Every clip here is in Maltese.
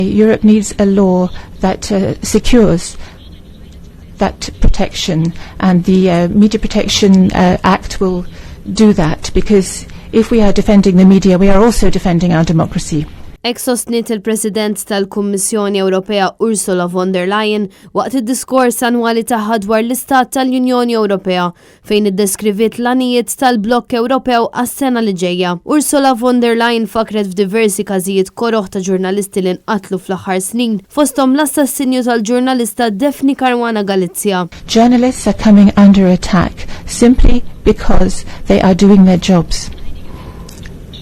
Europe needs a law that secures that protection, and the Media Protection Act will do that, because if we are defending the media, we are also defending our democracy. Ek sostniet il-President tal-Kummissjoni Ewropea Ursula von der Leyen waqt id-diskors annwali tagħha dwar l-Istat tal-Unjoni Ewropea fejn iddeskrivit l-għanijiet tal-Blokk Ewropew għas-sena li ġejja. Ursula von der Leyen fakret f'diversi każijiet koroħ ta' ġurnalisti li nqatlu fl-aħħar snin, fosthom l-assassinju tal-ġurnalista Daphne Caruana Galizia. Journalists are coming under attack simply because they are doing their jobs.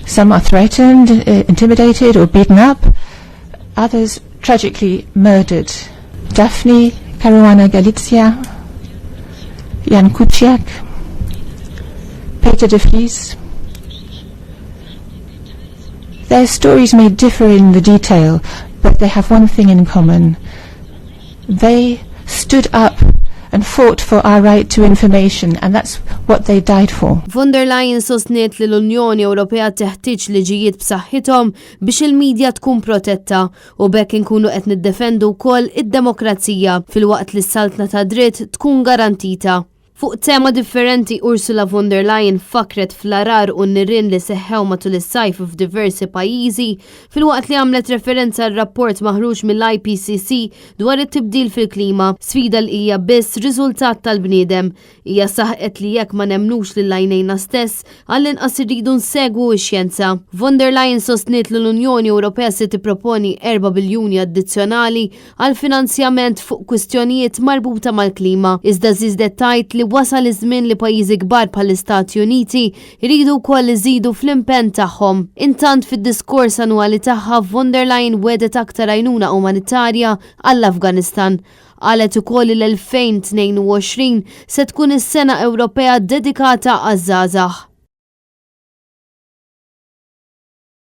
Some are threatened, intimidated or beaten up. Others tragically murdered. Daphne Caruana Galizia, Jan Kuciak, Peter de Vries. Their stories may differ in the detail, but they have one thing in common. They stood up and fought for our right to information, and that's what they died for. Von der Leyen sostniet li l-Unjoni Ewropea teħtieġ liġijiet b'saħħithom biex il-medja tkun protetta u bekk inkunu qed niddefendu wkoll id-demokrazija filwaqt li s-saltna ta' dritt tkun garantita. Fuq tema differenti, Ursula von der Leyen fakret fl-arar u n-nirien li seħħew matul is-sajf f'diversi pajjiżi filwaqt li għamlet referenza r-rapport maħruġ mill-IPCC dwar it-tibdil fil-klima, sfida li hija biss riżultat tal-bniedem. Hija saħqet li jekk ma nemnux lil għajnejna stess għall-inqas irridu nsegwu x-xjenza. Von der Leyen sostniet li l-Unjoni Ewropea se tipproponi 4 biljuni addizzjonali għal finanzjament fuq kwistjonijiet marbuta mal-klima. Iżda żiżdet tajt li wasal iż-żmien li pajjiżi kbar bħall-Istati Uniti jridu wkoll iżidu fl-impenn tagħhom. Intant fid-diskors annwali tagħha von der Leyen wedet aktar għajnuna umanitarja għall-Afganistan. Qalet ukoll li l-2022 se tkun is-sena Ewropea dedikata għaż-żgħażagħ.